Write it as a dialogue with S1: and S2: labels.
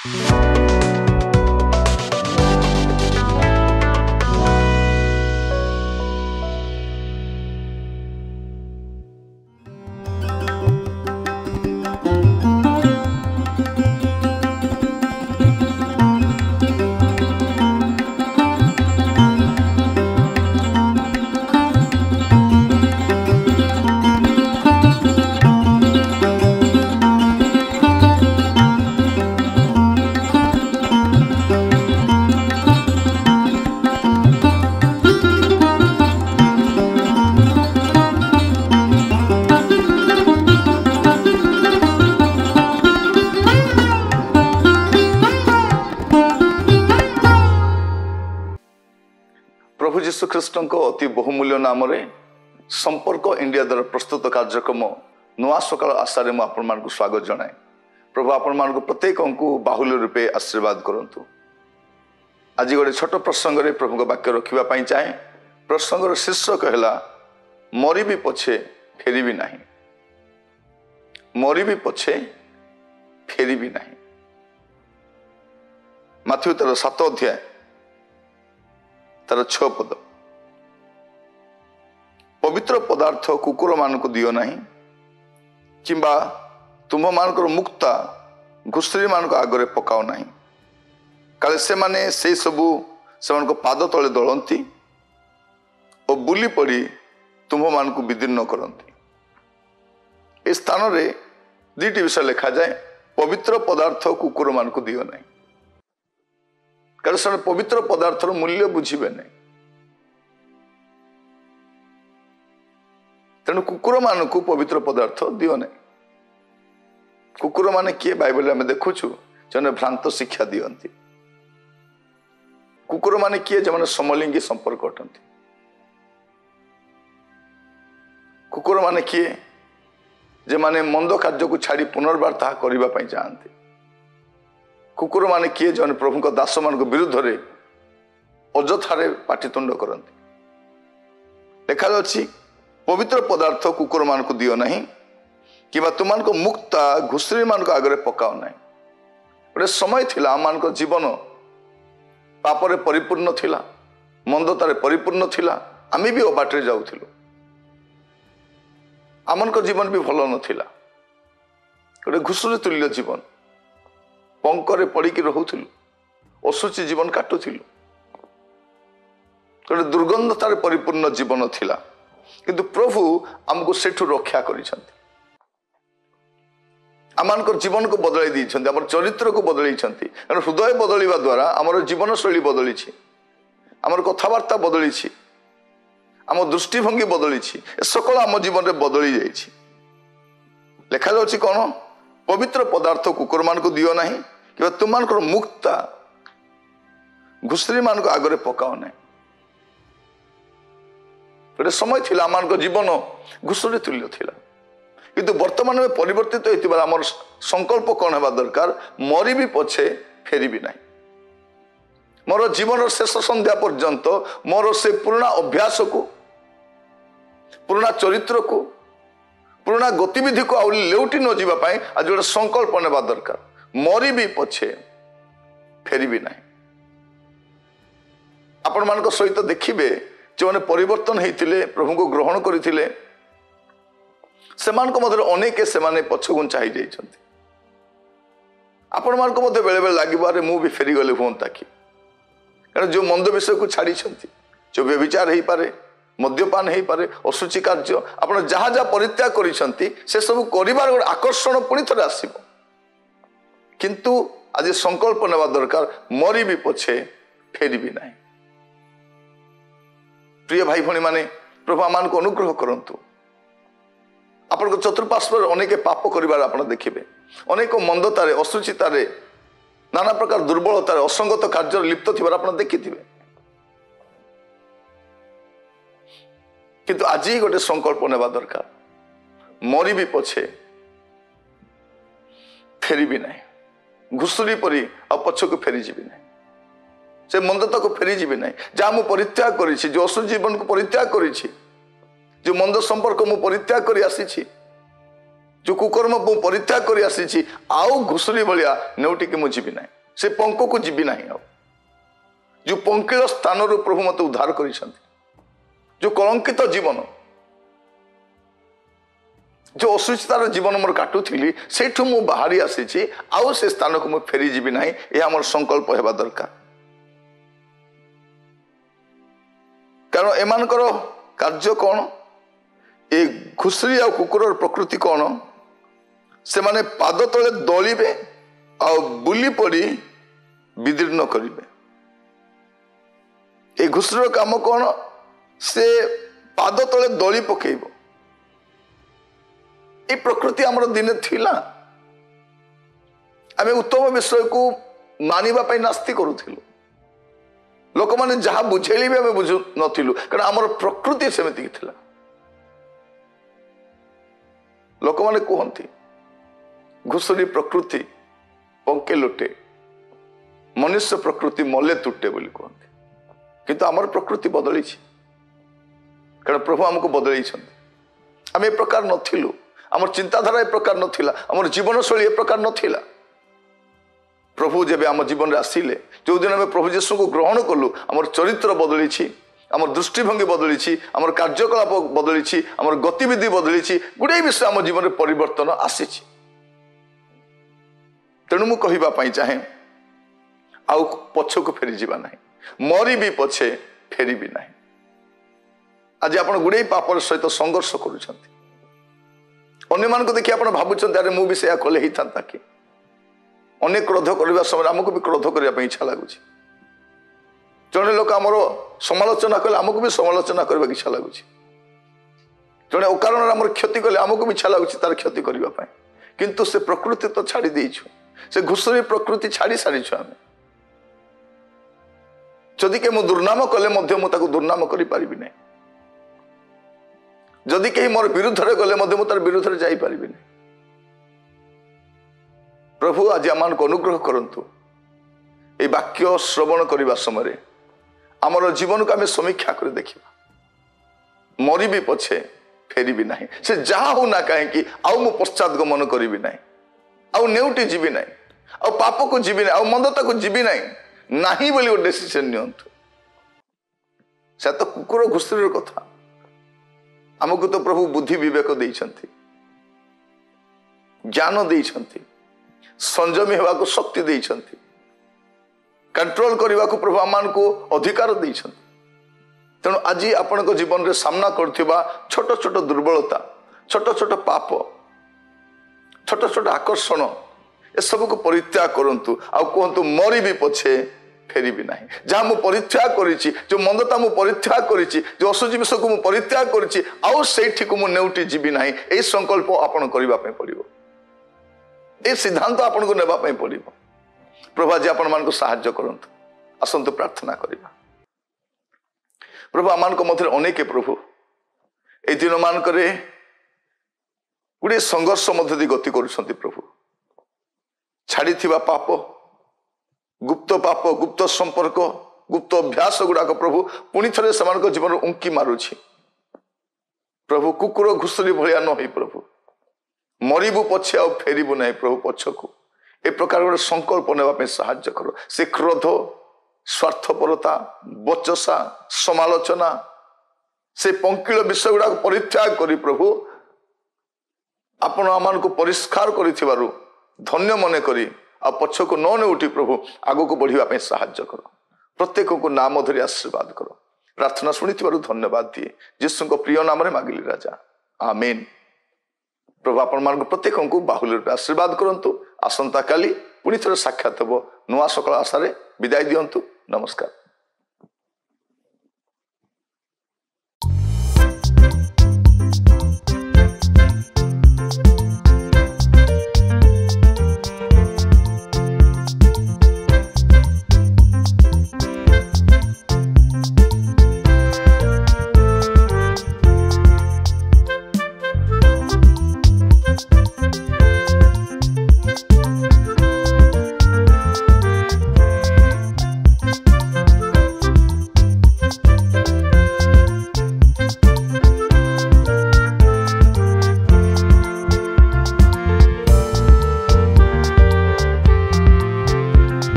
S1: प्रभु जीशु ख्रीष्ट अति बहुमूल्य नाम संपर्क इंडिया द्वारा प्रस्तुत कार्यक्रम नुआ सकाल आशारे मुझे स्वागत जनाए। प्रभु आपण प्रत्येक को बाहुल्य रूपे आशीर्वाद करंतु। आज गोटे छोट प्रसंग रे प्रभु वाक्य रखापी चाहे। प्रसंगर शीर्षक है मरी भी पछे फेरी भी नहीं, मरी भी पछे फेरी भी नहीं। माथ्यू तार 7 अध्याय तार 6 पद। पवित्र पदार्थ कुकुर मानक दियो नहीं, किंबा तुम मानकर मुक्ता घुसुरी मानक आगरे पकाओ नहीं, काले से माने से सबू से पाद तले दलती और बुली पड़ी तुम मानक विदीर्ण करती। ए स्थान रे दुईटी विषय लिखा जाए। पवित्र पदार्थ कुकुर मानक दियो नहीं, कारण से पवित्र पदार्थर मूल्य बुझे नहीं। तेणु कुकुर मान को पवित्र पदार्थ दियो नहीं। कुकुर माने किए बाइबल में देखुचु जो भ्रांत शिक्षा दियंती। कुकुर माने किए जो समलिंगी संपर्क अटंती। कुकुर माने किए जे माने मंद कार्य को छाड़ी पुनर्बार ताहा करिबा पई चाहंती। कुकुर माने किए जो प्रभु को दास मान विरुद्ध रे अजथारे पाटितुंड करंती। लिखा अछि पवित्र पदार्थ कुकुर मान को दियो नहीं, कि तुम को मुक्ता घुसुरी मान को आगे पकाओ नहीं। गोटे समय थिला आम मान जीवन पापरे परिपूर्ण थिला, मंदतारे परिपूर्ण थिला। आमी भी अबाटे जाउथिलु, आमन को जीवन भी भल नथिला। गोटे घुसुरी तुल्य जीवन पंकरे पड़िकी रहुथिलु, असुची जीवन काटुथिलु। गोटे दुर्गंधतारे परिपूर्ण जीवन थिला, किंतु प्रभु आमको सेठु रक्षा करिसंती। आमनकर जीवन को बदलाई दी, आम चरित्र को बदलाई। हृदय बदलवा द्वारा आम जीवन शैली बदली, आम कथबार्ता बदली, आम दृष्टिभंगी बदली, सकल आम जीवन में बदली जाइए। लिखा जाउछि कौन? पवित्र पदार्थ कुकुर मान को दियो नहीं, कि तुम मान मुक्ता घुसुरी मान को आगे पकाओ नहीं। गोटे समय थिला आम जीवन घुसुरी तुल्य थिला, किंतु वर्तमान में परिवर्तित होइतिबा हमर संकल्प कौन हेबा दरकार? मरी भी पछे फेरी भी नहीं। मोर जीवन शेष संध्या पर्यंत मोर से पुराना अभ्यास को, पुराना चरित्र को, पुराना गतिविधि को आउ लेउटी न जीवा पाए आज गोटे संकल्प नेबा दरकार। मरी भी पछे फेरी भी नहीं। आपण मान सहित देखिबे जो मैंने परिवर्तन होते प्रभु को ग्रहण करते से अनेक से पछ घुंचा हो जाती। आपण मान बेले बेले लगे अरे मु भी फेरीगले हूँ कि, कारण जो मंद विषय को छाड़ी, जो व्यभिचार हो पारे, मद्यपान हो पारे, असुचि कार्य आप जहाँ जहाँ परित्याग करिसेंती से सब करिवार गोटे आकर्षण पुणी थे आसब। किंतु आज संकल्प नेबा दरकार, मरी भी पछे फेरी भी नहीं। प्रिय भाई भणी माने प्रभु आम को अनुग्रह करंतु। आपण चतुर्पार्श्वर अनेक पाप करिवार आपण देखिबे, अनेक मंदतारे, असुचितारे, नाना प्रकार दुर्बलतारे, असंगत कार्य लिप्त थिबार आपण देखिथिबे। किंतु आज ही गोटे संकल्प नेबा दरकार, मरी भी पछे फेरी भी नहीं। घुसुरी परी आ पछको फेरी जीवी नहीं, से मंदता को फेरी जीवी नहीं। जहाँ मु परित्याग करिछि, जो असुर जीवन को परित्याग करिछि, जो मंद संपर्क मु परित्याग करी आसी, जो कुकर्म मु परित्याग कर आसी आउ घुसुरी भाया नेउटिके मु जीवी ना से पंक को जीवी ना जो पंकिल स्थान प्रभु मत उद्धार कर जो कलंकित जीवन जो असुचितार जीवन मोर काटुली से बाहरी आसी आउ से स्थान को मुझे फेरी जीवी ना यह मोर संकल्प होगा दरकार कारण एमानकर कार्य कौन ए घुसुरी आ कुकुर प्रकृति कौन से माने पाद तले दलिबे आ बुली पड़ी विदीर्ण करिवे ए घुसुर काम कौन से पाद तले दली पकेब ए प्रकृति आमर दिने थिला आमे उत्तम विषय को मानिबा पई नास्ति करूथिलु लोक माने जहा बुझेली भी आमे बुझु नथिलु कारण आमर प्रकृति सेमिति थिला लोक माने कहंती घुसुरी प्रकृति पंके लुटे मनुष्य प्रकृति मले तुटे बोली कहते किंतु आमर प्रकृति बदली कारण प्रभु आमको बदल आम ए प्रकार नथिलु आमर चिंताधारा ए प्रकार नथिला आमर जीवन शैली ए प्रकार नथिला प्रभु जेबे आम जीवन आसिले जो दिन आम प्रभु यीशु को ग्रहण कलु आमर चरित्र बदली आमर दृष्टिभंगी बदली आमर कार्यकलाप बदली आमर गतिविधि बदली गुड़े विषय आम जीवन में परिवर्तन आसी तेणु मु कहवाई चाहे आउ पछक फेरी जावा ना मरी भी पछे फेरी भी ना आज आप गुड़े पापर सहित संघर्ष करुँच को देखिए आप भावुं अरे मुझे से कले ही था कि अनेक क्रोध करने समय आमको भी क्रोध करने इच्छा लगुच जड़े लोक आमर समालोचना कले आमको भी समालोचना करने की इच्छा लगुच जड़े अकारण आम क्षति कले आमको भी इच्छा लगुच तार क्षति करने किंतु से प्रकृति तो छाड़ी देछु से घुसुरी प्रकृति छाड़ी सारीछु आम जदि के मु दुर्नाम कले मुझे दुर्नाम करि परिबि नै जदि कहीं मोर विरुद्ध गले मु तार विरुद्ध जाई परिबि नै प्रभु आज आमान को अनुग्रह करंतु ए वाक्य श्रवण करने समय आमर जीवन को आम समीक्षा कर देखा मरी भी पछे फेरी भी नहीं से जहा हो ना कहीं आउ मु पश्चात गमन करी ना आउ नेउटी जीवी ना आउ पाप को जीवी ना आउ मंदता को जीवी ना बोली गोटे डिसीजन नियंतु से तो कुकुर घुसुरी कथा आमको तो प्रभु बुद्धि विवेक देइछंती ज्ञान देइछंती संयमी होगा को शक्ति देइछंती कंट्रोल करने को प्रभु आम को अधिकार देइछंती तेणु आज आपण को जीवन रे सामना करथिबा छोट छोट दुर्बलता छोट छोट पाप छोट छोट आकर्षण ए सब को परित्याग करंतु आ कहंतु मरी भी पछे फेरी भी नहीं जहाँ मु परित्याग करिछि जो मंदता मु परित्याग करिछि जो असुचि विषय को मु परित्याग करिछि आउ सेठी को मु नेउटी जीवी नहीं ए संकल्प आपण करिबा पय पड़िबो ए सिद्धांत आपण को नेबा पय पड़िबो प्रभु आज आपण मान को सहाय्य करंतु आसंतु प्रार्थना करिबा प्रभु आमान को मध्य अनेक प्रभु ए दिन मान करे गुड़े संघर्ष मध्य गति करुछंती प्रभु छाड़ी थिबा पाप गुप्त पाप गुप्त संपर्क गुप्त अभ्यास गुड़ाक प्रभु पुणी थे से जीवन उंकी मारुछि प्रभु कुकुर घुसुरी भलिया न प्रभु मरीबू पछे आ फेरबू ना प्रभु पछकू ए प्रकार गोटे संकल्प नेबा साहाय्य कर से क्रोध स्वार्थपरता बचसा समालोचना से पंकिल विषय गुड़ा परित्याग करी प्रभु आपण आमान को परिष्कार करिथिबारु धन्य मने करी आ पछको न नेउठी प्रभु आगो को बढ़िबा साहाय्य कर प्रत्येक को नाम धरी आशीर्वाद कर प्रार्थना शुणिथिबारु धन्यवाद दिए यीशु को प्रिय नाम रे मागिली राजा आमेन प्रभु आपण मान प्रत्येक को बाहुल्य रूपे आशीर्वाद करंतु आसंता काली पुणी थे साक्षात हे नुआ सकाल आशारे विदाय दियंतु नमस्कार।